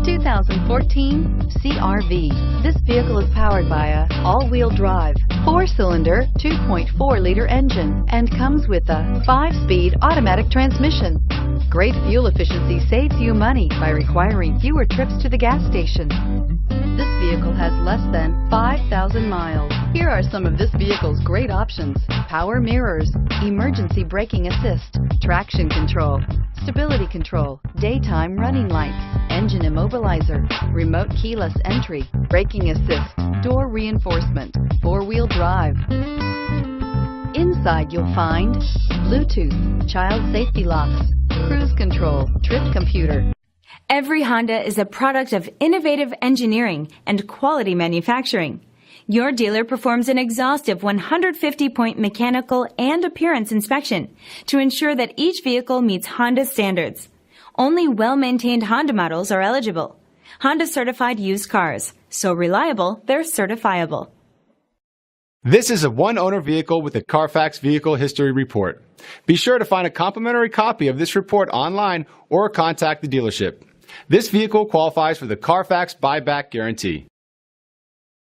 2014 CR-V. This vehicle is powered by a all-wheel drive, 4-cylinder, 2.4-liter engine, and comes with a 5-speed automatic transmission. Great fuel efficiency saves you money by requiring fewer trips to the gas station. This vehicle has less than 5,000 miles. Here are some of this vehicle's great options: power mirrors, emergency braking assist, traction control, stability control, daytime running lights, engine immobilizer, remote keyless entry, braking assist, door reinforcement, 4-wheel drive. Inside you'll find Bluetooth, child safety locks, cruise control, trip computer. Every Honda is a product of innovative engineering and quality manufacturing. Your dealer performs an exhaustive 150-point mechanical and appearance inspection to ensure that each vehicle meets Honda standards. Only well-maintained Honda models are eligible. Honda certified used cars, so reliable they're certifiable. This is a one-owner vehicle with a CARFAX Vehicle History Report. Be sure to find a complimentary copy of this report online or contact the dealership. This vehicle qualifies for the CARFAX Buyback Guarantee.